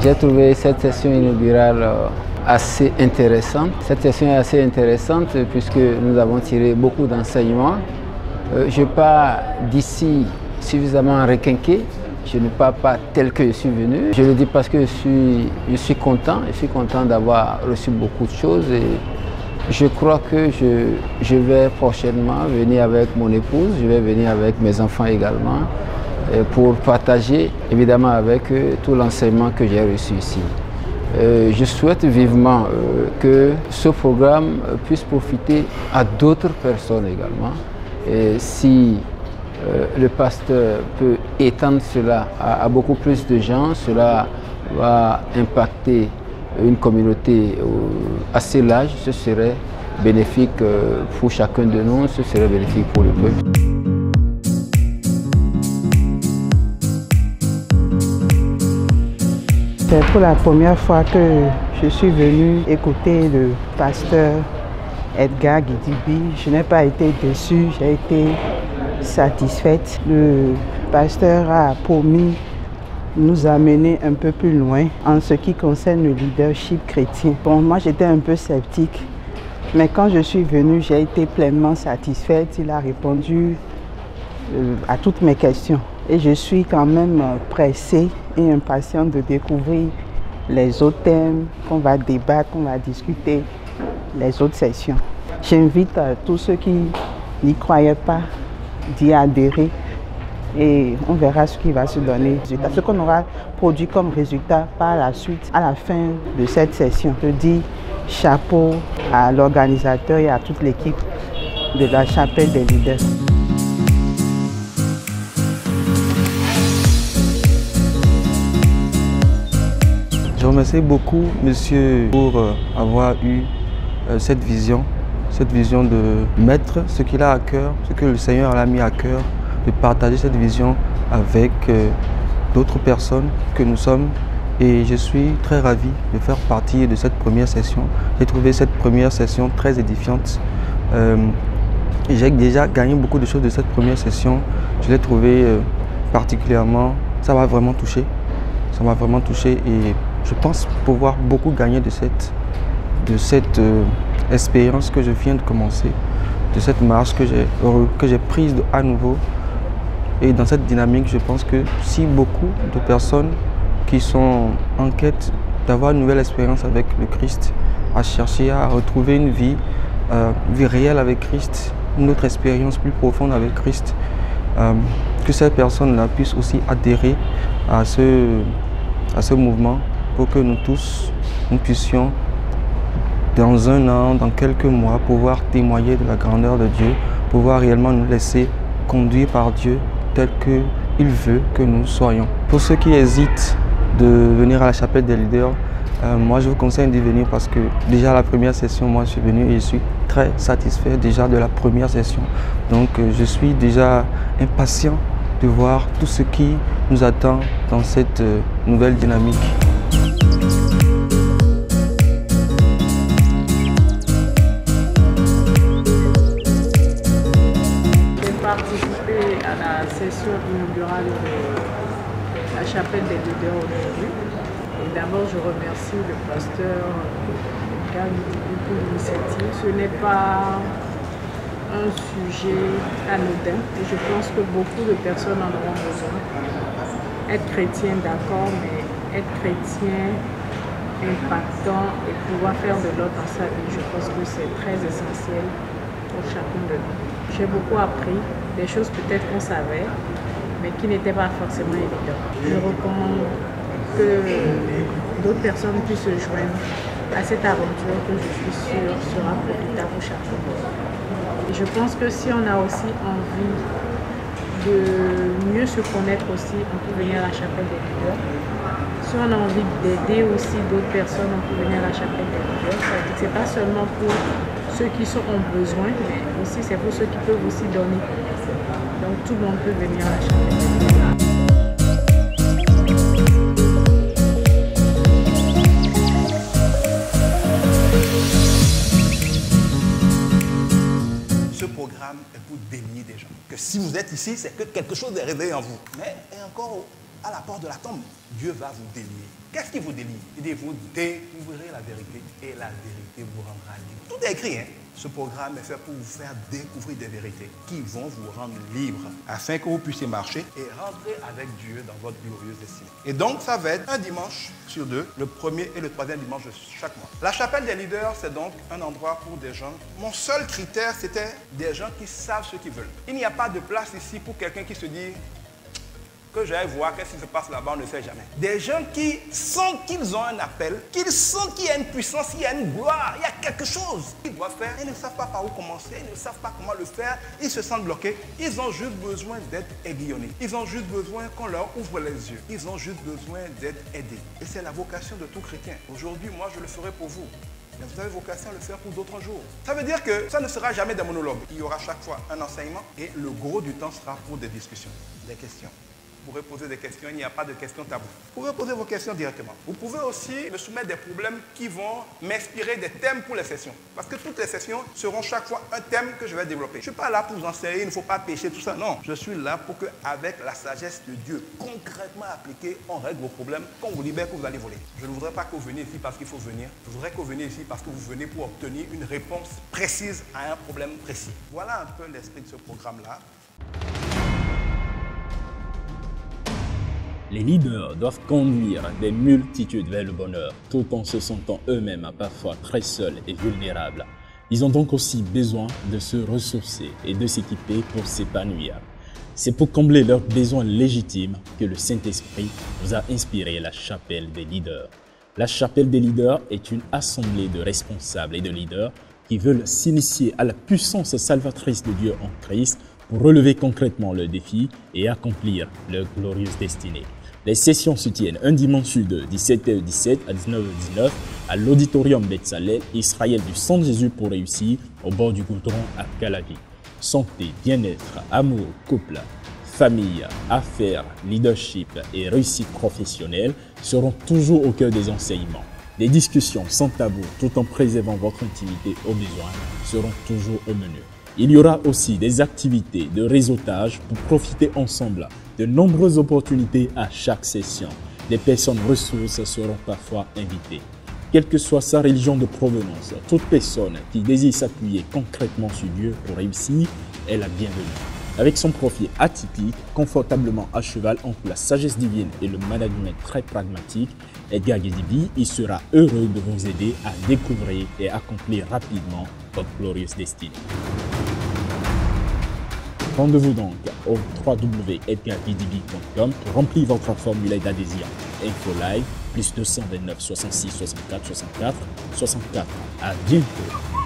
J'ai trouvé cette session inaugurale assez intéressante. Cette session est assez intéressante puisque nous avons tiré beaucoup d'enseignements. Je pars d'ici suffisamment requinqué. Je ne pars pas tel que je suis venu. Je le dis parce que je suis content d'avoir reçu beaucoup de choses et je crois que je vais prochainement venir avec mon épouse, je vais venir avec mes enfants également pour partager évidemment avec eux tout l'enseignement que j'ai reçu ici. Je souhaite vivement que ce programme puisse profiter à d'autres personnes également. Et si le pasteur peut étendre cela à beaucoup plus de gens, cela va impacter une communauté assez large, ce serait bénéfique pour chacun de nous, ce serait bénéfique pour le peuple. C'est pour la première fois que je suis venue écouter le pasteur Edgar Gidibi. Je n'ai pas été déçue, j'ai été satisfaite. Le pasteur a promis nous amener un peu plus loin en ce qui concerne le leadership chrétien. Bon, moi j'étais un peu sceptique, mais quand je suis venue, j'ai été pleinement satisfaite. Il a répondu à toutes mes questions. Et je suis quand même pressée et impatiente de découvrir les autres thèmes qu'on va débattre, qu'on va discuter, les autres sessions. J'invite tous ceux qui n'y croyaient pas d'y adhérer et on verra ce qui va se donner. Ce qu'on aura produit comme résultat par la suite, à la fin de cette session. Je dis chapeau à l'organisateur et à toute l'équipe de la chapelle des leaders. Je remercie beaucoup monsieur pour avoir eu cette vision de mettre ce qu'il a à cœur, ce que le Seigneur l'a mis à cœur, de partager cette vision avec d'autres personnes que nous sommes. Et je suis très ravi de faire partie de cette première session. J'ai trouvé cette première session très édifiante. J'ai déjà gagné beaucoup de choses de cette première session. Je l'ai trouvé particulièrement, ça m'a vraiment touché. Ça m'a vraiment touché et je pense pouvoir beaucoup gagner de cette expérience que je viens de commencer, de cette marche que j'ai prise à nouveau. Et dans cette dynamique, je pense que si beaucoup de personnes qui sont en quête d'avoir une nouvelle expérience avec le Christ, à chercher à retrouver une vie réelle avec Christ, une autre expérience plus profonde avec Christ, que ces personnes-là puissent aussi adhérer à ce mouvement pour que nous tous, nous puissions dans un an, dans quelques mois, pouvoir témoigner de la grandeur de Dieu, pouvoir réellement nous laisser conduire par Dieu tel qu'il veut que nous soyons. Pour ceux qui hésitent de venir à la chapelle des leaders, moi je vous conseille d'y venir parce que déjà à la première session, moi je suis venu et je suis très satisfait déjà de la première session. Donc je suis déjà impatient de voir tout ce qui nous attend dans cette nouvelle dynamique. Participer à la session inaugurale de la chapelle des leaders aujourd'hui. D'abord, je remercie le pasteur pour l'initiative. Ce n'est pas un sujet anodin et je pense que beaucoup de personnes en auront besoin. Être chrétien, d'accord, mais être chrétien impactant et pouvoir faire de l'autre dans sa vie, je pense que c'est très essentiel pour chacun de nous. J'ai beaucoup appris, des choses peut-être qu'on savait, mais qui n'étaient pas forcément évidentes. Je recommande que d'autres personnes puissent se joindre à cette aventure que je suis sûre sera profitable pour chacun. Et je pense que si on a aussi envie de mieux se connaître aussi, on peut venir à la chapelle des leaders. Si on a envie d'aider aussi d'autres personnes, on peut venir à la chapelle des leaders. Ça veut dire que ce n'est pas seulement pour ceux qui ont besoin, mais aussi c'est pour ceux qui peuvent aussi donner. Donc tout le monde peut venir à la chapelle. Ce programme est pour délier des gens. Que si vous êtes ici, c'est que quelque chose est réveillé en vous. Mais et encore à la porte de la tombe, Dieu va vous délier. Qu'est-ce qui vous délie? Il dit, vous découvrirez la vérité et la vérité vous rendra libre. Tout est écrit, hein? Ce programme est fait pour vous faire découvrir des vérités qui vont vous rendre libre afin que vous puissiez marcher et rentrer avec Dieu dans votre glorieuse destinée. Et donc, ça va être un dimanche sur 2, le premier et le troisième dimanche de chaque mois. La chapelle des leaders, c'est donc un endroit pour des gens. Mon seul critère, c'était des gens qui savent ce qu'ils veulent. Il n'y a pas de place ici pour quelqu'un qui se dit que j'aille voir qu'est-ce qui se passe là-bas, on ne sait jamais. Des gens qui sentent qu'ils ont un appel, qu'ils sentent qu'il y a une puissance, qu'il y a une gloire, il y a quelque chose qu'ils doivent faire. Ils ne savent pas par où commencer, ils ne savent pas comment le faire, ils se sentent bloqués. Ils ont juste besoin d'être aiguillonnés. Ils ont juste besoin qu'on leur ouvre les yeux. Ils ont juste besoin d'être aidés. Et c'est la vocation de tout chrétien. Aujourd'hui, moi, je le ferai pour vous. Mais vous avez vocation à le faire pour d'autres jours. Ça veut dire que ça ne sera jamais des monologues. Il y aura chaque fois un enseignement et le gros du temps sera pour des discussions, des questions. Vous pourrez poser des questions, il n'y a pas de questions taboues. Vous pouvez poser vos questions directement. Vous pouvez aussi me soumettre des problèmes qui vont m'inspirer des thèmes pour les sessions. Parce que toutes les sessions seront chaque fois un thème que je vais développer. Je ne suis pas là pour vous enseigner, il ne faut pas pécher, tout ça. Non, je suis là pour qu'avec la sagesse de Dieu, concrètement appliquée, on règle vos problèmes, qu'on vous libère, que vous allez voler. Je ne voudrais pas que vous veniez ici parce qu'il faut venir. Je voudrais que vous veniez ici parce que vous venez pour obtenir une réponse précise à un problème précis. Voilà un peu l'esprit de ce programme-là. Les leaders doivent conduire des multitudes vers le bonheur, tout en se sentant eux-mêmes parfois très seuls et vulnérables. Ils ont donc aussi besoin de se ressourcer et de s'équiper pour s'épanouir. C'est pour combler leurs besoins légitimes que le Saint-Esprit nous a inspiré la chapelle des leaders. La chapelle des leaders est une assemblée de responsables et de leaders qui veulent s'initier à la puissance salvatrice de Dieu en Christ pour relever concrètement leurs défis et accomplir leur glorieuse destinée. Les sessions se tiennent un dimanche sur 2, 17h17 à 19h19 à l'auditorium Betzalel, Israël du Centre Jésus pour réussir, au bord du goudron à Calavi. Santé, bien-être, amour, couple, famille, affaires, leadership et réussite professionnelle seront toujours au cœur des enseignements. Des discussions sans tabou tout en préservant votre intimité au besoin seront toujours au menu. Il y aura aussi des activités de réseautage pour profiter ensemble de nombreuses opportunités à chaque session. Des personnes ressources seront parfois invitées. Quelle que soit sa religion de provenance, toute personne qui désire s'appuyer concrètement sur Dieu pour réussir est la bienvenue. Avec son profil atypique, confortablement à cheval entre la sagesse divine et le management très pragmatique, Edgar Guidibi, il sera heureux de vous aider à découvrir et accomplir rapidement votre glorieuse destinée. Rendez-vous donc au www.edgarguidibi.com pour remplir votre formulaire d'adhésion. Info live, plus 229 66 64 64 64. À bientôt.